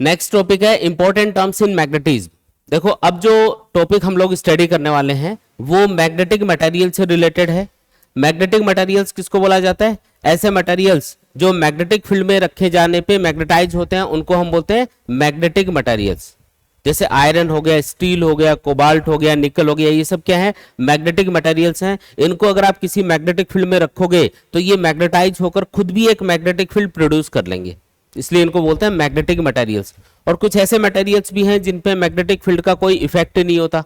Next topic है important terms in magnetism. देखो अब जो टॉपिक हम लोग स्टडी करने वाले हैं वो मैग्नेटिक मटेरियल से रिलेटेड है। मैग्नेटिक मटेरियल्स किसको बोला जाता है? ऐसे मटेरियल्स जो मैग्नेटिक फील्ड में रखे जाने पे मैग्नेटाइज होते हैं उनको हम बोलते हैं मैग्नेटिक मटेरियल्स। जैसे आयरन हो गया, स्टील हो गया, कोबाल्ट हो गया, निकल हो गया, ये सब क्या है? मैग्नेटिक मटेरियल्स हैं। इनको अगर आप किसी मैग्नेटिक फील्ड में रखोगे तो ये मैग्नेटाइज होकर खुद भी एक मैग्नेटिक फील्ड प्रोड्यूस कर लेंगे, इसलिए इनको बोलते हैं मैग्नेटिक मटेरियल्स। और कुछ ऐसे मटेरियल्स भी हैं जिन पे मैग्नेटिक फील्ड का कोई इफेक्ट नहीं होता,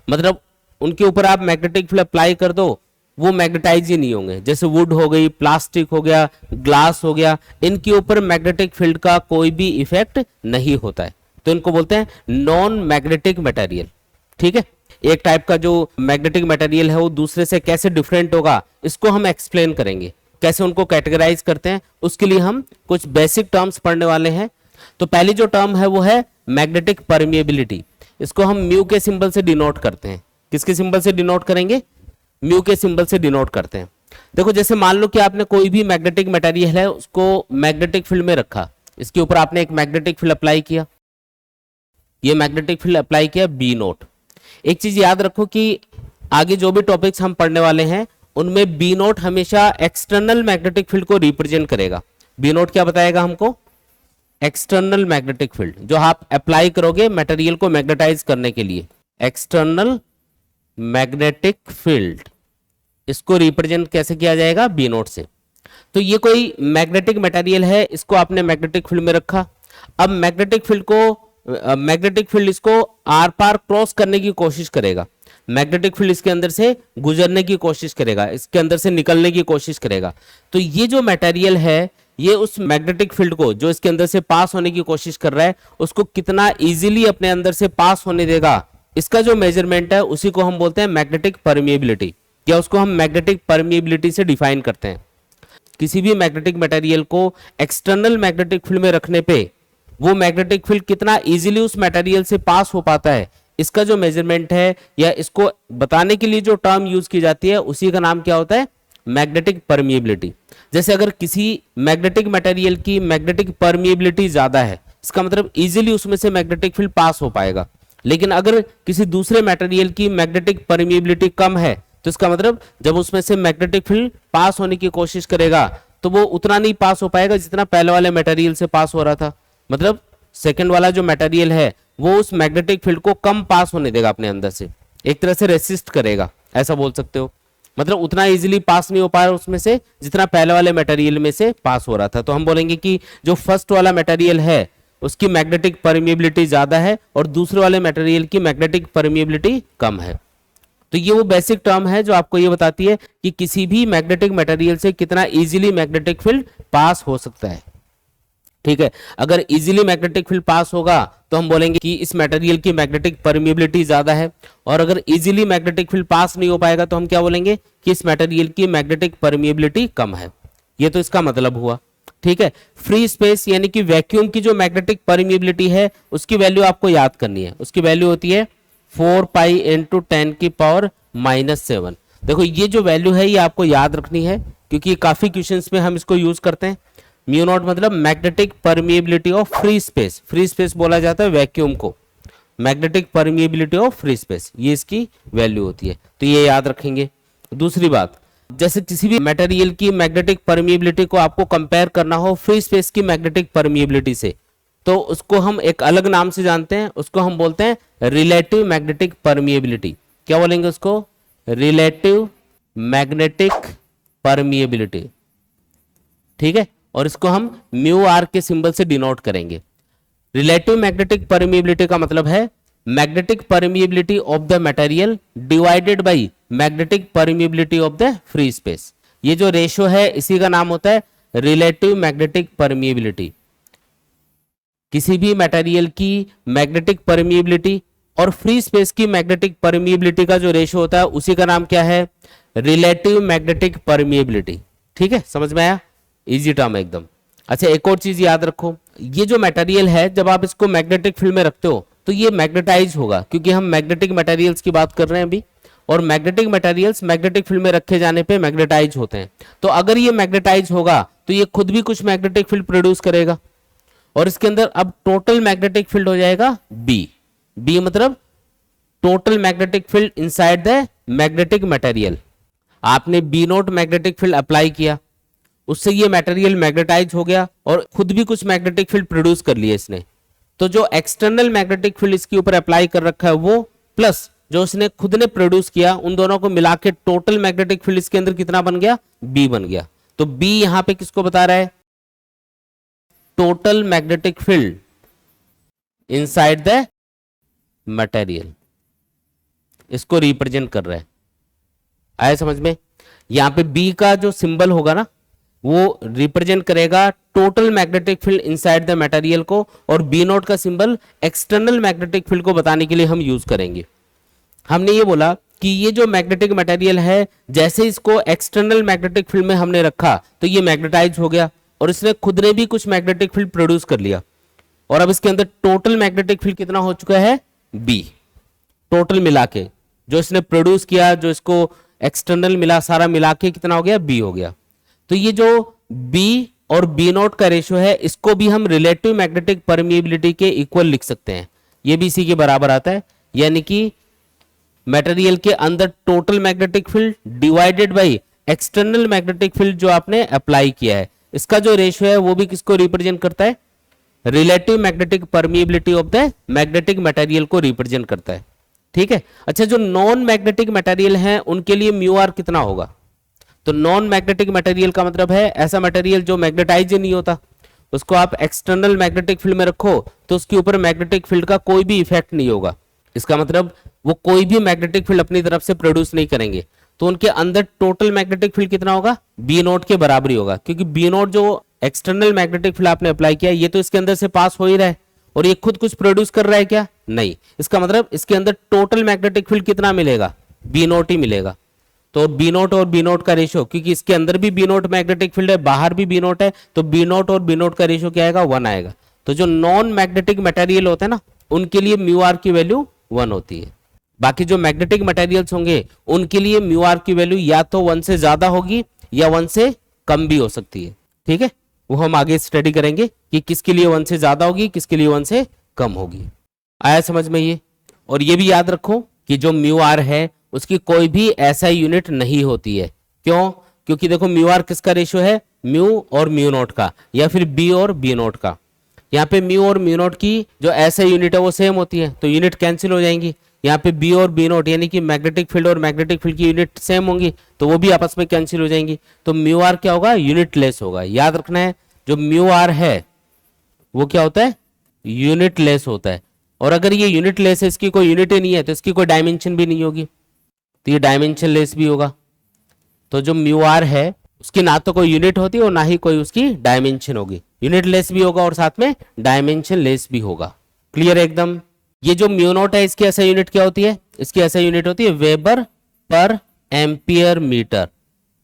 मतलब उनके ऊपर आप मैग्नेटिक फील्ड अप्लाई कर दो वो मैग्नेटाइज ही नहीं होंगे। जैसे वुड हो गई, प्लास्टिक हो गया, ग्लास हो गया, इनके ऊपर मैग्नेटिक फील्ड का कोई भी इफेक्ट नहीं होता है, तो इनको बोलते हैं नॉन मैग्नेटिक मटेरियल। ठीक है, एक टाइप का जो मैग्नेटिक मटेरियल है वो दूसरे से कैसे डिफरेंट होगा इसको हम एक्सप्लेन करेंगे, कैसे उनको कैटेगराइज करते हैं, उसके लिए हम कुछ बेसिक टर्म्स पढ़ने वाले हैं। तो पहली जो टर्म है वो है मैग्नेटिक परमिएबिलिटी। इसको हम म्यू के सिंबल से डिनोट करते हैं। किसके सिंबल से डिनोट करेंगे? म्यू के सिंबल से डिनोट करते हैं। देखो जैसे मान लो कि आपने कोई भी मैग्नेटिक मटेरियल है उसको मैग्नेटिक फील्ड में रखा, इसके ऊपर आपने एक मैग्नेटिक फील्ड अप्लाई किया, ये मैग्नेटिक फील्ड अप्लाई किया बी नोट। एक चीज याद रखो कि आगे जो भी टॉपिक्स हम पढ़ने वाले हैं उनमें बी नोट हमेशा एक्सटर्नल मैग्नेटिक फील्ड को रिप्रेजेंट करेगा। बी नोट क्या बताएगा हमको? एक्सटर्नल मैग्नेटिक फील्ड जो आप अप्लाई करोगे मटेरियल को मैग्नेटाइज करने के लिए, एक्सटर्नल मैग्नेटिक फील्ड, इसको रिप्रेजेंट कैसे किया जाएगा? बी नोट से। तो ये कोई मैग्नेटिक मटेरियल है, इसको आपने मैग्नेटिक फील्ड में रखा। अब मैग्नेटिक फील्ड इसको आर पार क्रॉस करने की कोशिश करेगा, मैग्नेटिक फील्ड इसके अंदर से गुजरने की कोशिश करेगा, इसके अंदर से निकलने की कोशिश करेगा। तो ये जो मटेरियल है ये उस मैग्नेटिक फील्ड को जो इसके अंदर से पास होने की कोशिश कर रहा है उसको कितना इजीली अपने अंदर से पास होने देगा, इसका जो मेजरमेंट है उसी को हम बोलते हैं मैग्नेटिक परमिएबिलिटी, या उसको हम मैग्नेटिक परमिएबिलिटी से डिफाइन करते हैं। किसी भी मैग्नेटिक मटेरियल को एक्सटर्नल मैग्नेटिक फील्ड में रखने पे वो मैग्नेटिक फील्ड कितना इजीली उस मटेरियल से पास हो पाता है, इसका जो मेजरमेंट है या इसको बताने के लिए जो टर्म यूज की जाती है उसी का नाम क्या होता है? Magnetic permeability. जैसे अगर किसी मैग्नेटिक मटेरियल की मैग्नेटिक परमिएबिलिटी ज्यादा है, इसका मतलब इजीली उसमें से मैग्नेटिक फील्ड पास हो पाएगा। लेकिन अगर किसी दूसरे मटेरियल की मैग्नेटिक परमिएबिलिटी कम है तो इसका मतलब जब उसमें से मैग्नेटिक फील्ड पास होने की कोशिश करेगा तो वो उतना नहीं पास हो पाएगा जितना पहले वाले मटेरियल से पास हो रहा था। मतलब सेकंड वाला जो मटेरियल है वो उस मैग्नेटिक फील्ड को कम पास होने देगा अपने अंदर से, एक तरह से रेसिस्ट करेगा, ऐसा बोल सकते हो। मतलब उतना इजीली पास नहीं हो पा रहा उसमें से जितना पहले वाले मटेरियल में से पास हो रहा था। तो हम बोलेंगे कि जो फर्स्ट वाला मटेरियल है उसकी मैग्नेटिक परमिएबिलिटी ज्यादा है और दूसरे वाले मटेरियल की मैग्नेटिक परमिएबिलिटी कम है। तो ये वो बेसिक टर्म है जो आपको ये बताती है कि किसी भी मैग्नेटिक मटेरियल से कितना इजीली मैग्नेटिक फील्ड पास हो सकता है। ठीक है, अगर इजीली मैग्नेटिक फील्ड पास होगा तो हम बोलेंगे कि इस मटेरियल की मैग्नेटिक परमिएबिलिटी ज्यादा है, और अगर इजीली मैग्नेटिक फील्ड पास नहीं हो पाएगा तो हम क्या बोलेंगे कि इस मटेरियल की मैग्नेटिक परमिएबिलिटी कम है। ये तो इसका मतलब हुआ। ठीक है, फ्री स्पेस यानी कि वैक्यूम की जो मैग्नेटिक परमिएबिलिटी है उसकी वैल्यू आपको याद करनी है। उसकी वैल्यू होती है 4 पाई इंटू 10⁻⁻⁷। देखो ये जो वैल्यू है ये आपको याद रखनी है क्योंकि काफी क्वेश्चंस में हम इसको यूज करते हैं। म्यू नॉट मतलब magnetic permeability of free space, free space बोला जाता है वैक्यूम को, magnetic permeability of free space, ये इसकी वैल्यू होती है। तो ये याद रखेंगे। दूसरी बात, जैसे किसी भी मटेरियल की मैग्नेटिक परमिएबिलिटी को आपको कंपेयर करना हो फ्री स्पेस की मैग्नेटिक परमिएबिलिटी से, तो उसको हम एक अलग नाम से जानते हैं, उसको हम बोलते हैं रिलेटिव मैग्नेटिक परमिएबिलिटी। क्या बोलेंगे उसको? Relative magnetic permeability. ठीक है, और इसको हम म्यू आर के सिंबल से डिनोट करेंगे। रिलेटिव मैग्नेटिक परमिएबिलिटी का मतलब है magnetic permeability of the material divided by magnetic permeability of the free space. ये जो रेशियो है इसी का नाम होता है रिलेटिव मैग्नेटिक परमिएबिलिटी। किसी भी मटेरियल की मैग्नेटिक परमिएबिलिटी और फ्री स्पेस की मैग्नेटिक परमिएबिलिटी का जो रेशियो होता है उसी का नाम क्या है? Relative magnetic permeability. ठीक है, समझ में आया? इजी टर्म है एकदम। अच्छा, एक और चीज याद रखो, ये जो मटेरियल है जब आप इसको मैग्नेटिक फील्ड में रखते हो तो ये मैग्नेटाइज होगा, क्योंकि हम मैग्नेटिक मटेरियल्स की बात कर रहे हैं अभी, और मैग्नेटिक मटेरियल्स मैग्नेटिक फील्ड में रखे जाने पे मैग्नेटाइज होते हैं। तो अगर ये मैग्नेटाइज होगा तो ये खुद भी कुछ मैग्नेटिक फील्ड प्रोड्यूस करेगा, और इसके अंदर अब टोटल मैग्नेटिक फील्ड हो जाएगा बी। बी मतलब total magnetic field inside the magnetic material. आपने B naught magnetic field apply किया, उससे ये मटेरियल मैग्नेटाइज हो गया और खुद भी कुछ मैग्नेटिक फील्ड प्रोड्यूस कर लिया इसने। तो जो एक्सटर्नल मैग्नेटिक फील्ड इसके ऊपर अप्लाई कर रखा है वो प्लस जो उसने खुद ने प्रोड्यूस किया, उन दोनों को मिला के टोटल मैग्नेटिक फील्ड इसके अंदर कितना बन गया? बी बन गया। तो बी यहां पे किसको बता रहा है? Total magnetic field inside the material, इसको रिप्रेजेंट कर रहा है। आया समझ में? यहां पे बी का जो सिंबल होगा ना वो रिप्रेजेंट करेगा total magnetic field inside the material को, और बी नोट का सिंबल एक्सटर्नल मैग्नेटिक फील्ड को बताने के लिए हम यूज करेंगे। हमने ये बोला कि ये जो मैग्नेटिक मटेरियल है, जैसे इसको एक्सटर्नल मैग्नेटिक फील्ड में हमने रखा तो ये मैग्नेटाइज हो गया और इसने खुद ने भी कुछ मैग्नेटिक फील्ड प्रोड्यूस कर लिया, और अब इसके अंदर टोटल मैग्नेटिक फील्ड कितना हो चुका है? बी। टोटल मिला के जो इसने प्रोड्यूस किया, जो इसको एक्सटर्नल मिला, सारा मिला के कितना हो गया? बी हो गया। तो ये जो बी और बी नोट का रेशियो है, इसको भी हम रिलेटिव मैग्नेटिक परमिएबिलिटी के इक्वल लिख सकते हैं। ये भी इसी के बराबर आता है, यानी कि मटेरियल के अंदर total magnetic field divided by external magnetic field जो आपने अप्लाई किया है, इसका जो रेशियो है वो भी किसको रिप्रेजेंट करता है? Relative magnetic permeability of the magnetic material को रिप्रेजेंट करता है। ठीक है। अच्छा, जो नॉन मैग्नेटिक मटेरियल है उनके लिए म्यू आर कितना होगा? तो नॉन मैग्नेटिक मटेरियल का मतलब है ऐसा मटेरियल जो मैग्नेटाइज नहीं होता, उसको आप एक्सटर्नल मैग्नेटिक फील्ड में रखो तो उसके ऊपर मैग्नेटिक फील्ड का कोई भी इफेक्ट नहीं होगा। इसका मतलब वो कोई भी मैग्नेटिक फील्ड अपनी तरफ से प्रोड्यूस नहीं करेंगे। तो उनके अंदर टोटल मैग्नेटिक फील्ड कितना होगा? बी नोट के बराबर ही होगा, क्योंकि बी नोट जो एक्सटर्नल मैग्नेटिक फील्ड आपने अप्लाई किया ये तो इसके अंदर से पास हो ही रहा है, और ये खुद कुछ प्रोड्यूस कर रहा है क्या? नहीं। इसका मतलब इसके अंदर टोटल मैग्नेटिक फील्ड कितना मिलेगा? बी नोट ही मिलेगा। तो बी नोट और बी नोट का रेशियो, क्योंकि इसके अंदर भी बी नोट मैग्नेटिक फील्ड है, बाहर भी बी नोट है, तो बी नोट और बी नोट का रेशियो क्या आएगा? 1 आएगा। तो जो नॉन मैग्नेटिक मटेरियल होते हैं ना, उनके लिए म्यू आर की वैल्यू 1 होती है। बाकी जो मैग्नेटिक मटेरियल्स होंगे उनके लिए म्यू आर की वैल्यू या तो 1 से ज्यादा होगी या 1 से कम भी हो सकती है। ठीक है, वो हम आगे स्टडी करेंगे कि किसके लिए 1 से ज्यादा होगी, किसके लिए 1 से कम होगी। आया समझ में ये? और ये भी याद रखो कि जो म्यू आर है उसकी कोई भी ऐसा यूनिट नहीं होती है। क्यों? क्योंकि देखो म्यू आर किसका रेशियो है? म्यू और म्यू नोट का, या फिर बी और बी नोट का। यहाँ पे म्यू और म्यू नोट की जो ऐसा यूनिट है वो सेम होती है, तो यूनिट कैंसिल हो जाएंगी। यहाँ पे बी और बी नोट यानी कि मैग्नेटिक फील्ड और मैग्नेटिक फील्ड की यूनिट सेम होंगी, तो वो भी आपस में कैंसिल हो जाएंगी। तो म्यू आर क्या होगा? यूनिट लेस होगा। याद रखना है, जो म्यू आर है वो क्या होता है? यूनिट लेस होता है। और अगर ये यूनिट लेस है, इसकी कोई यूनिट ही नहीं है, तो इसकी कोई डायमेंशन भी नहीं होगी, तो ये डायमेंशन लेस भी होगा। तो जो म्यू आर है उसकी ना तो कोई यूनिट होती है और ना ही कोई उसकी डायमेंशन होगी। यूनिट लेस भी होगा और साथ में डायमेंशन लेस भी होगा। क्लियर है एकदम? ये जो म्यू नोट है इसकी ऐसा यूनिट क्या होती है? इसकी ऐसा यूनिट होती है वेबर पर एम्पियर मीटर।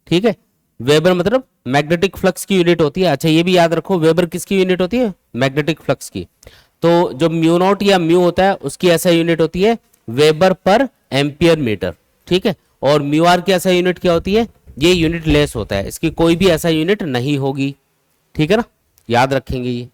ठीक है, वेबर मतलब मैग्नेटिक फ्लक्स की यूनिट होती है। अच्छा, ये भी याद रखो, वेबर किसकी यूनिट होती है? मैग्नेटिक फ्लक्स की। तो जो म्यू नोट या म्यू होता है उसकी ऐसा यूनिट होती है वेबर पर एम्पियर मीटर। ठीक है, और म्यू आर की ऐसा यूनिट क्या होती है? ये यूनिट लेस होता है, इसकी कोई भी ऐसा यूनिट नहीं होगी। ठीक है ना, याद रखेंगे ये।